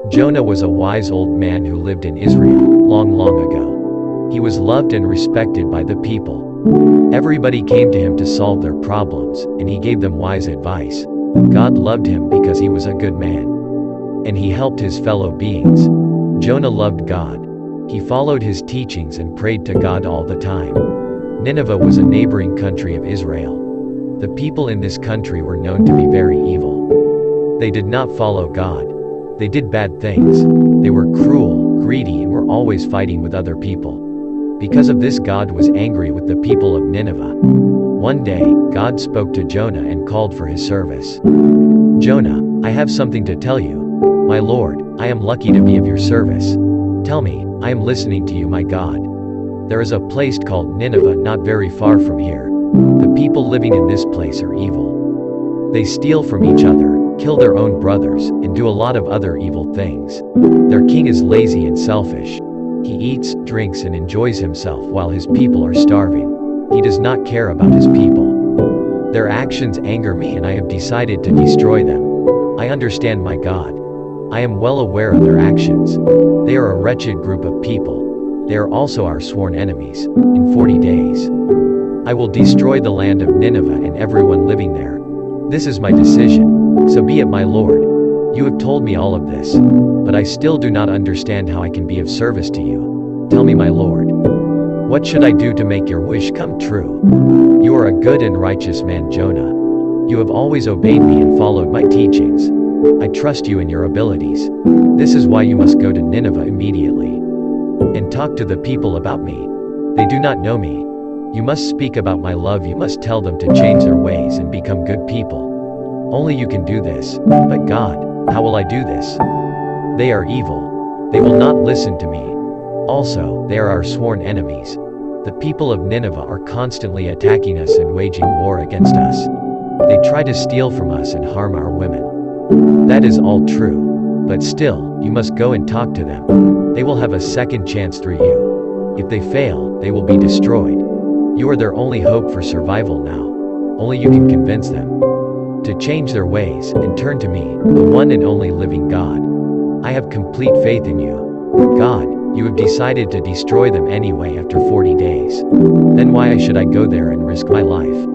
Jonah was a wise old man who lived in Israel, long, long ago. He was loved and respected by the people. Everybody came to him to solve their problems, and he gave them wise advice. God loved him because he was a good man. And he helped his fellow beings. Jonah loved God. He followed his teachings and prayed to God all the time. Nineveh was a neighboring country of Israel. The people in this country were known to be very evil. They did not follow God. They did bad things. They were cruel, greedy, and were always fighting with other people. Because of this, God was angry with the people of Nineveh. One day, God spoke to Jonah and called for his service. "Jonah, I have something to tell you. My Lord, I am lucky to be of your service. Tell me, I am listening to you, my God. There is a place called Nineveh not very far from here. The people living in this place are evil. They steal from each other, kill their own brothers, and do a lot of other evil things. Their king is lazy and selfish. He eats, drinks, and enjoys himself while his people are starving. He does not care about his people. Their actions anger me, and I have decided to destroy them. I understand, my God. I am well aware of their actions. They are a wretched group of people. They are also our sworn enemies. In 40 days, I will destroy the land of Nineveh and everyone living there. This is my decision. So be it, my Lord. You have told me all of this, but I still do not understand how I can be of service to you. Tell me, my Lord. What should I do to make your wish come true? You are a good and righteous man, Jonah. You have always obeyed me and followed my teachings. I trust you in your abilities. This is why you must go to Nineveh immediately and talk to the people about me. They do not know me. You must speak about my love. You must tell them to change their ways and become good people. Only you can do this. But God, how will I do this? They are evil. They will not listen to me. Also, they are our sworn enemies. The people of Nineveh are constantly attacking us and waging war against us. They try to steal from us and harm our women. That is all true. But still, you must go and talk to them. They will have a second chance through you. If they fail, they will be destroyed. You are their only hope for survival now. Only you can convince them to change their ways and turn to me, the one and only living God. I have complete faith in you. God, you have decided to destroy them anyway after 40 days. Then why should I go there and risk my life?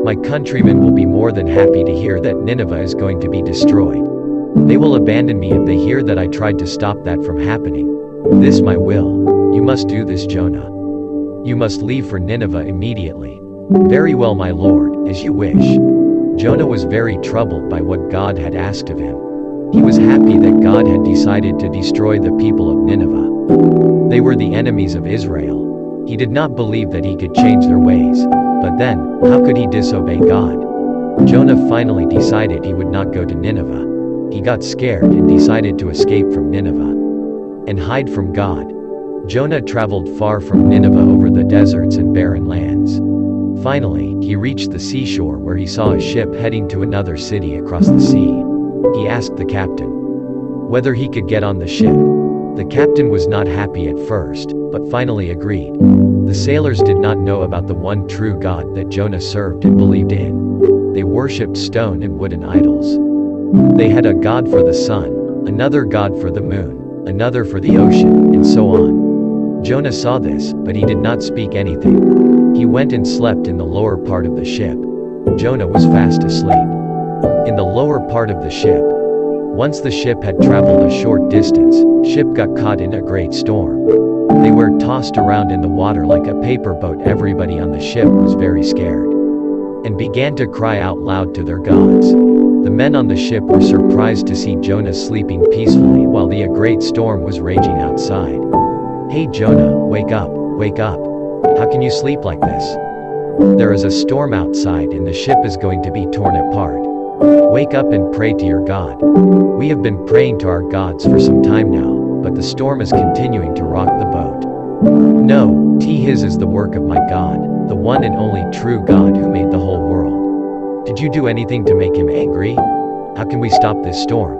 My countrymen will be more than happy to hear that Nineveh is going to be destroyed. They will abandon me if they hear that I tried to stop that from happening. This my will. You must do this, Jonah. You must leave for Nineveh immediately. Very well, my Lord, as you wish. Jonah was very troubled by what God had asked of him. He was happy that God had decided to destroy the people of Nineveh. They were the enemies of Israel. He did not believe that he could change their ways. But then, how could he disobey God? Jonah finally decided he would not go to Nineveh. He got scared and decided to escape from Nineveh and hide from God. Jonah traveled far from Nineveh over the deserts and barren lands. Finally, he reached the seashore where he saw a ship heading to another city across the sea. He asked the captain whether he could get on the ship. The captain was not happy at first, but finally agreed. The sailors did not know about the one true God that Jonah served and believed in. They worshipped stone and wooden idols. They had a god for the sun, another god for the moon, another for the ocean, and so on. Jonah saw this, but he did not speak anything. He went and slept in the lower part of the ship. Jonah was fast asleep in the lower part of the ship. Once the ship had traveled a short distance, ship got caught in a great storm. They were tossed around in the water like a paper boat. Everybody on the ship was very scared and began to cry out loud to their gods. The men on the ship were surprised to see Jonah sleeping peacefully while the great storm was raging outside. Hey Jonah, wake up, wake up. How can you sleep like this? There is a storm outside and the ship is going to be torn apart. Wake up and pray to your God. We have been praying to our gods for some time now, but the storm is continuing to rock the boat. No, his is the work of my God, the one and only true God who made the whole world. Did you do anything to make him angry? How can we stop this storm?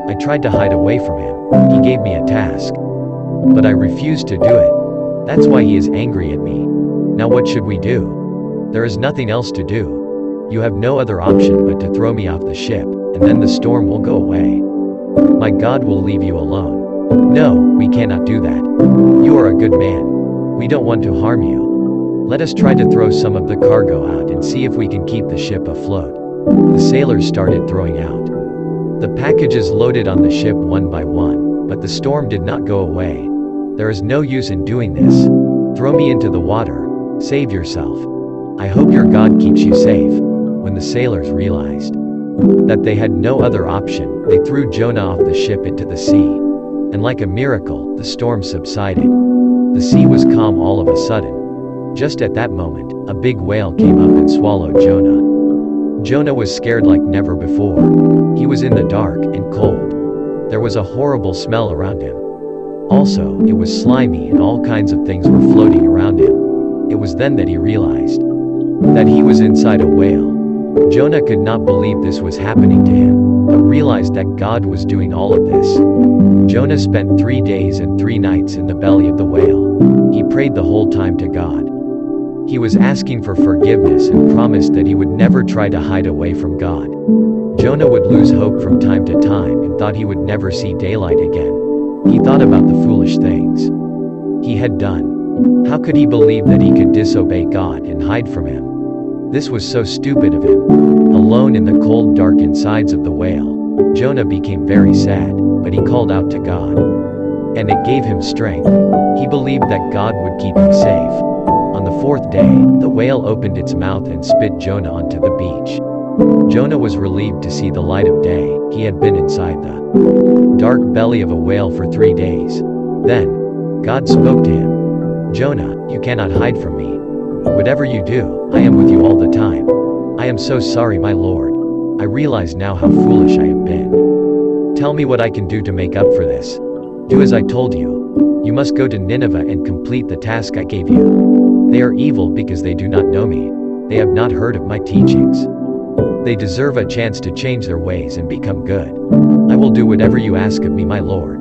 I tried to hide away from him. He gave me a task, but I refused to do it. That's why he is angry at me. Now what should we do? There is nothing else to do. You have no other option but to throw me off the ship, and then the storm will go away. My God will leave you alone. No, we cannot do that. You are a good man. We don't want to harm you. Let us try to throw some of the cargo out and see if we can keep the ship afloat. The sailors started throwing out the packages loaded on the ship one by one, but the storm did not go away. There is no use in doing this. Throw me into the water. Save yourself. I hope your God keeps you safe. When the sailors realized that they had no other option, they threw Jonah off the ship into the sea. And like a miracle, the storm subsided. The sea was calm all of a sudden. Just at that moment, a big whale came up and swallowed Jonah. Jonah was scared like never before. He was in the dark and cold. There was a horrible smell around him. Also, it was slimy and all kinds of things were floating around him. It was then that he realized that he was inside a whale. Jonah could not believe this was happening to him, but realized that God was doing all of this. Jonah spent 3 days and 3 nights in the belly of the whale. He prayed the whole time to God. He was asking for forgiveness and promised that he would never try to hide away from God. Jonah would lose hope from time to time and thought he would never see daylight again. He thought about the foolish things he had done. How could he believe that he could disobey God and hide from him? This was so stupid of him. Alone in the cold, dark insides of the whale, Jonah became very sad, but he called out to God. And it gave him strength. He believed that God would keep him safe. On the 4th day, the whale opened its mouth and spit Jonah onto the beach. Jonah was relieved to see the light of day. He had been inside the dark belly of a whale for 3 days. Then, God spoke to him. Jonah, you cannot hide from me. Whatever you do, I am with you all the time. I am so sorry, my Lord. I realize now how foolish I have been. Tell me what I can do to make up for this. Do as I told you. You must go to Nineveh and complete the task I gave you. They are evil because they do not know me. They have not heard of my teachings. They deserve a chance to change their ways and become good. I will do whatever you ask of me, my Lord.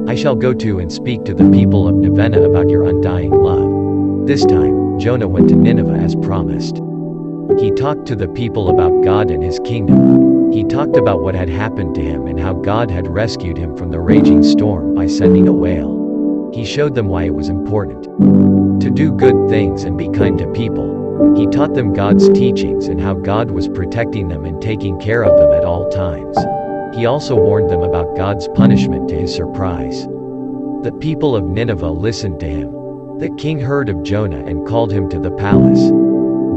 I shall go to and speak to the people of Nineveh about your undying love. This time, Jonah went to Nineveh as promised. He talked to the people about God and his kingdom. He talked about what had happened to him and how God had rescued him from the raging storm by sending a whale. He showed them why it was important to do good things and be kind to people. He taught them God's teachings and how God was protecting them and taking care of them at all times. He also warned them about God's punishment to his surprise. The people of Nineveh listened to him. The king heard of Jonah and called him to the palace.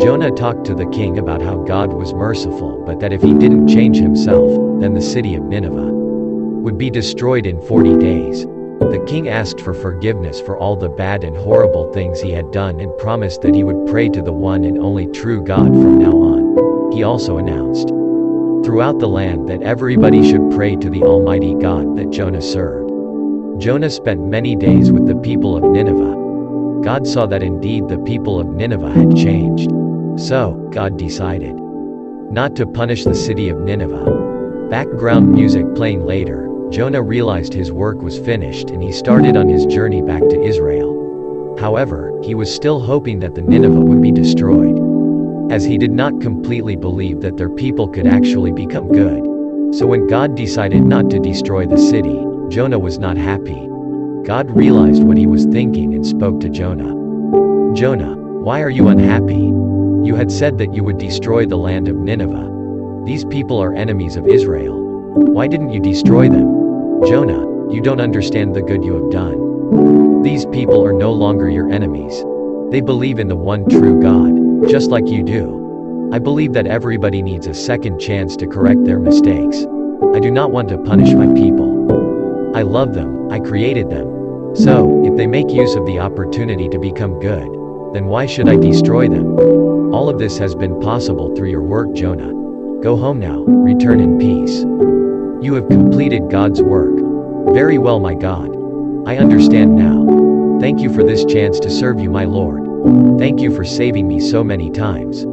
Jonah talked to the king about how God was merciful, but that if he didn't change himself, then the city of Nineveh would be destroyed in 40 days. The king asked for forgiveness for all the bad and horrible things he had done and promised that he would pray to the one and only true God from now on. He also announced throughout the land that everybody should pray to the Almighty God that Jonah served. Jonah spent many days with the people of Nineveh. God saw that indeed the people of Nineveh had changed. So, God decided not to punish the city of Nineveh. Background music playing later, Jonah realized his work was finished and he started on his journey back to Israel. However, he was still hoping that the Nineveh would be destroyed, as he did not completely believe that their people could actually become good. So when God decided not to destroy the city, Jonah was not happy. God realized what he was thinking and spoke to Jonah. Jonah, why are you unhappy? You had said that you would destroy the land of Nineveh. These people are enemies of Israel. Why didn't you destroy them? Jonah, you don't understand the good you have done. These people are no longer your enemies. They believe in the one true God, just like you do. I believe that everybody needs a second chance to correct their mistakes. I do not want to punish my people. I love them, I created them. So, if they make use of the opportunity to become good, then why should I destroy them? All of this has been possible through your work, Jonah. Go home now, return in peace. You have completed God's work. Very well, my God. I understand now. Thank you for this chance to serve you, my Lord. Thank you for saving me so many times.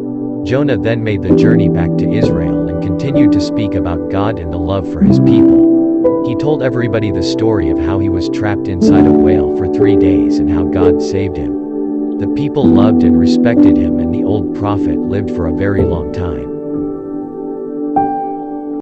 Jonah then made the journey back to Israel and continued to speak about God and the love for his people. He told everybody the story of how he was trapped inside a whale for 3 days and how God saved him. The people loved and respected him, and the old prophet lived for a very long time.